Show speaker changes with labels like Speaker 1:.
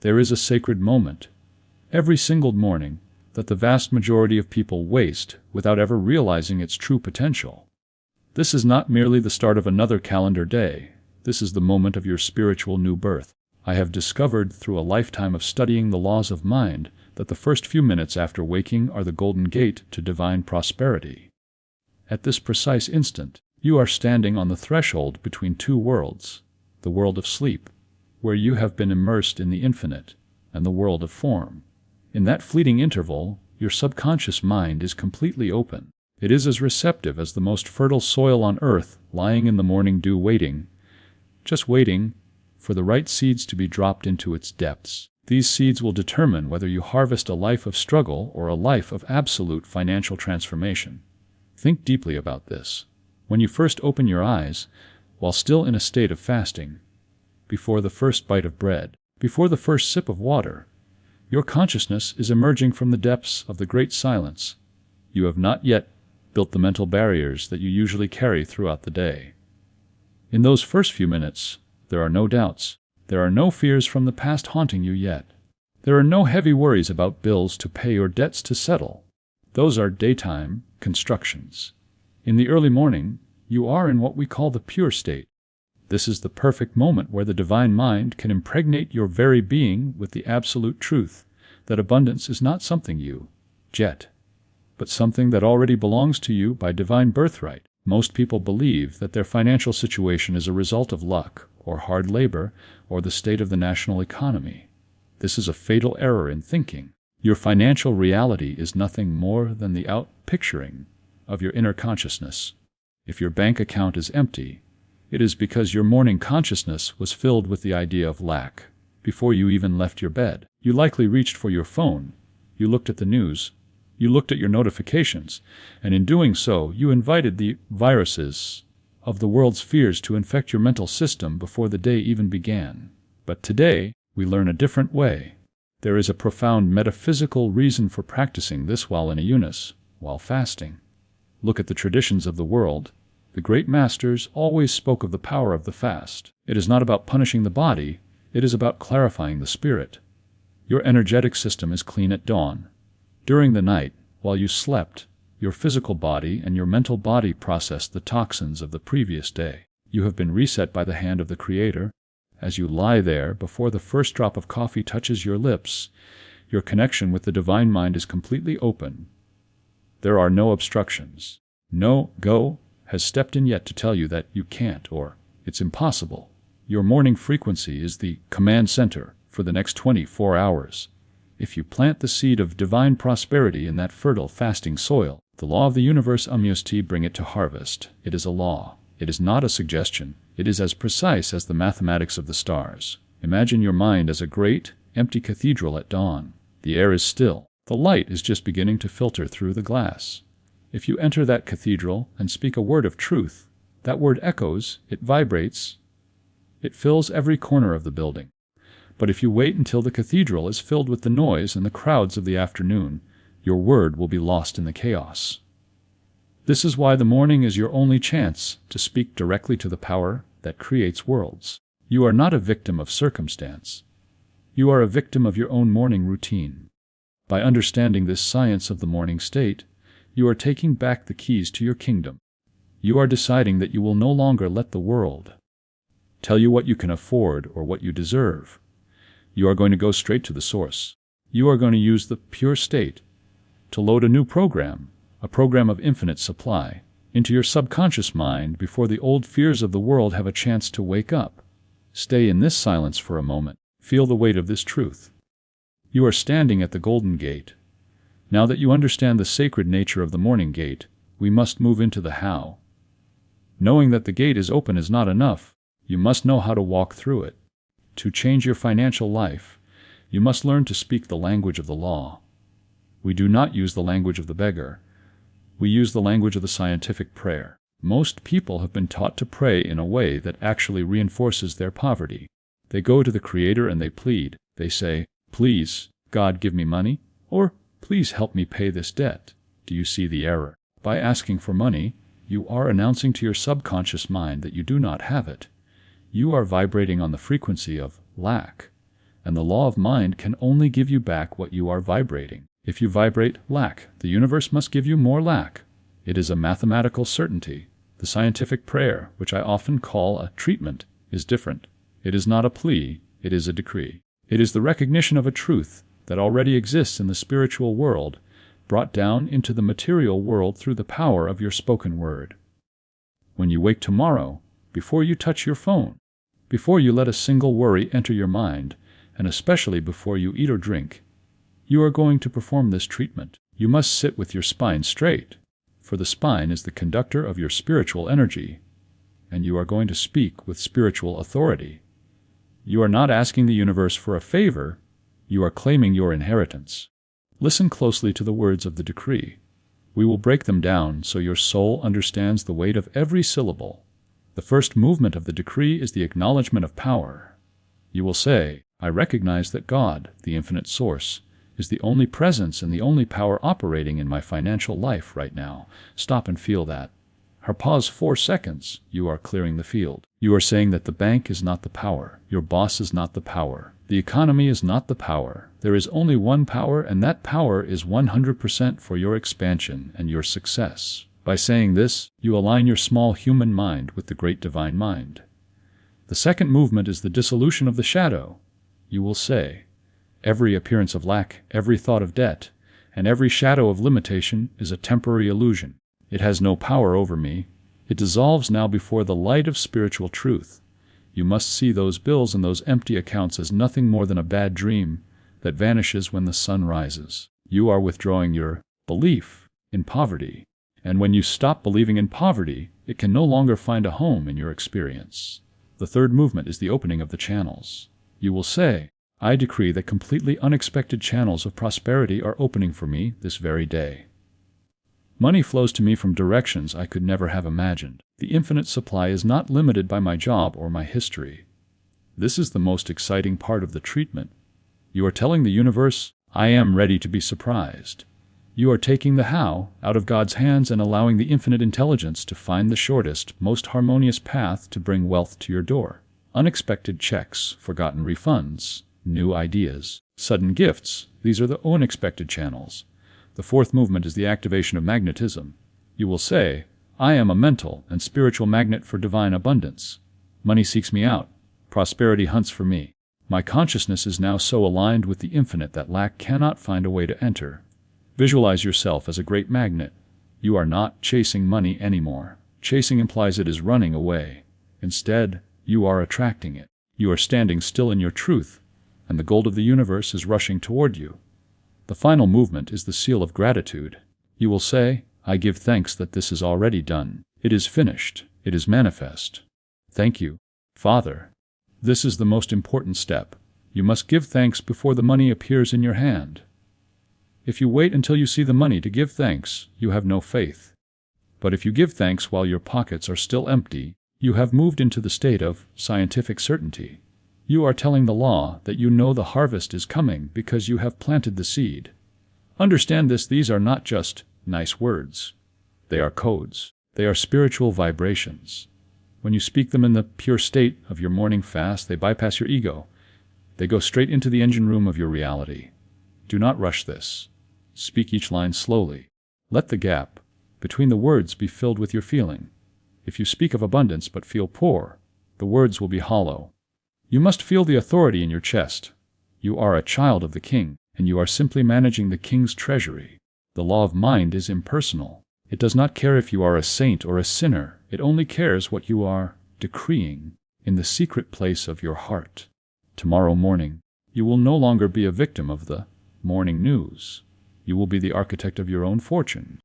Speaker 1: There is a sacred moment, every single morning, that the vast majority of people waste without ever realizing its true potential. This is not merely the start of another calendar day. This is the moment of your spiritual new birth. I have discovered through a lifetime of studying the laws of mind that the first few minutes after waking are the golden gate to divine prosperity. At this precise instant, you are standing on the threshold between two worlds, the world of sleep, where you have been immersed in the infinite, and the world of form. In that fleeting interval, your subconscious mind is completely open. It is as receptive as the most fertile soil on earth, lying in the morning dew waiting, just waiting for the right seeds to be dropped into its depths. These seeds will determine whether you harvest a life of struggle or a life of absolute financial transformation. Think deeply about this. When you first open your eyes, while still in a state of fasting, before the first bite of bread, before the first sip of water, your consciousness is emerging from the depths of the great silence. You have not yet built the mental barriers that you usually carry throughout the day. In those first few minutes, there are no doubts. There are no fears from the past haunting you yet. There are no heavy worries about bills to pay or debts to settle. Those are daytime constructions. In the early morning, you are in what we call the pure state. This is the perfect moment where the divine mind can impregnate your very being with the absolute truth that abundance is not something you get, but something that already belongs to you by divine birthright. Most people believe that their financial situation is a result of luck, or hard labor, or the state of the national economy. This is a fatal error in thinking. Your financial reality is nothing more than the outpicturing of your inner consciousness. If your bank account is empty, it is because your morning consciousness was filled with the idea of lack. Before you even left your bed, you likely reached for your phone, you looked at the news, you looked at your notifications, and in doing so, you invited the viruses of the world's fears to infect your mental system before the day even began. But today, we learn a different way. There is a profound metaphysical reason for practicing this while in a Eunice, while fasting. Look at the traditions of the world. The great masters always spoke of the power of the fast. It is not about punishing the body, it is about clarifying the spirit. Your energetic system is clean at dawn. During the night, while you slept, your physical body and your mental body processed the toxins of the previous day. You have been reset by the hand of the Creator. As you lie there before the first drop of coffee touches your lips, your connection with the divine mind is completely open. There are no obstructions. No go has stepped in yet to tell you that you can't or it's impossible. Your morning frequency is the command center for the next 24 hours. If you plant the seed of divine prosperity in that fertile, fasting soil, the law of the universe bring it to harvest. It is a law. It is not a suggestion. It is as precise as the mathematics of the stars. Imagine your mind as a great, empty cathedral at dawn. The air is still. The light is just beginning to filter through the glass. If you enter that cathedral and speak a word of truth, that word echoes, it vibrates, it fills every corner of the building. But if you wait until the cathedral is filled with the noise and the crowds of the afternoon, your word will be lost in the chaos. This is why the morning is your only chance to speak directly to the power that creates worlds. You are not a victim of circumstance. You are a victim of your own morning routine. By understanding this science of the morning state, you are taking back the keys to your kingdom. You are deciding that you will no longer let the world tell you what you can afford or what you deserve. You are going to go straight to the source. You are going to use the pure state to load a new program, a program of infinite supply, into your subconscious mind before the old fears of the world have a chance to wake up. Stay in this silence for a moment. Feel the weight of this truth. You are standing at the Golden Gate. Now that you understand the sacred nature of the morning gate, we must move into the how. Knowing that the gate is open is not enough. You must know how to walk through it. To change your financial life, you must learn to speak the language of the law. We do not use the language of the beggar. We use the language of the scientific prayer. Most people have been taught to pray in a way that actually reinforces their poverty. They go to the Creator and they plead. They say, "Please, God, give me money," or "Please help me pay this debt." Do you see the error? By asking for money, you are announcing to your subconscious mind that you do not have it. You are vibrating on the frequency of lack. and the law of mind can only give you back what you are vibrating. If you vibrate lack, the universe must give you more lack. It is a mathematical certainty. The scientific prayer, which I often call a treatment, is different. It is not a plea, it is a decree. It is the recognition of a truth that already exists in the spiritual world, brought down into the material world through the power of your spoken word. When you wake tomorrow, before you touch your phone, before you let a single worry enter your mind, and especially before you eat or drink, you are going to perform this treatment. You must sit with your spine straight, for the spine is the conductor of your spiritual energy, and you are going to speak with spiritual authority. You are not asking the universe for a favor, you are claiming your inheritance. Listen closely to the words of the decree. We will break them down so your soul understands the weight of every syllable. The first movement of the decree is the acknowledgement of power. You will say, I recognize that God, the infinite source, is the only presence and the only power operating in my financial life right now. Stop and feel that. Pause 4 seconds. You are clearing the field. You are saying that the bank is not the power. Your boss is not the power. The economy is not the power. There is only one power, and that power is 100% for your expansion and your success. By saying this, you align your small human mind with the great divine mind. The second movement is the dissolution of the shadow. You will say, every appearance of lack, every thought of debt, and every shadow of limitation is a temporary illusion. It has no power over me. It dissolves now before the light of spiritual truth. You must see those bills and those empty accounts as nothing more than a bad dream that vanishes when the sun rises. You are withdrawing your belief in poverty. And when you stop believing in poverty, it can no longer find a home in your experience. The third movement is the opening of the channels. You will say, I decree that completely unexpected channels of prosperity are opening for me this very day. Money flows to me from directions I could never have imagined. The infinite supply is not limited by my job or my history. This is the most exciting part of the treatment. You are telling the universe, I am ready to be surprised. You are taking the how out of God's hands and allowing the infinite intelligence to find the shortest, most harmonious path to bring wealth to your door. Unexpected checks, forgotten refunds, new ideas, sudden gifts, these are the unexpected channels. The fourth movement is the activation of magnetism. You will say, I am a mental and spiritual magnet for divine abundance. Money seeks me out. Prosperity hunts for me. My consciousness is now so aligned with the infinite that lack cannot find a way to enter. Visualize yourself as a great magnet. You are not chasing money anymore. Chasing implies it is running away. Instead, you are attracting it. You are standing still in your truth, and the gold of the universe is rushing toward you. The final movement is the seal of gratitude. You will say, I give thanks that this is already done. It is finished. It is manifest. Thank you, Father. This is the most important step. You must give thanks before the money appears in your hand. If you wait until you see the money to give thanks, you have no faith. But if you give thanks while your pockets are still empty, you have moved into the state of scientific certainty. You are telling the law that you know the harvest is coming because you have planted the seed. Understand this, these are not just nice words. They are codes. They are spiritual vibrations. When you speak them in the pure state of your morning fast, they bypass your ego. They go straight into the engine room of your reality. Do not rush this. Speak each line slowly. Let the gap between the words be filled with your feeling. If you speak of abundance but feel poor, the words will be hollow. You must feel the authority in your chest. You are a child of the king, and you are simply managing the king's treasury. The law of mind is impersonal. It does not care if you are a saint or a sinner. It only cares what you are decreeing in the secret place of your heart. Tomorrow morning, you will no longer be a victim of the morning news. You will be the architect of your own fortune.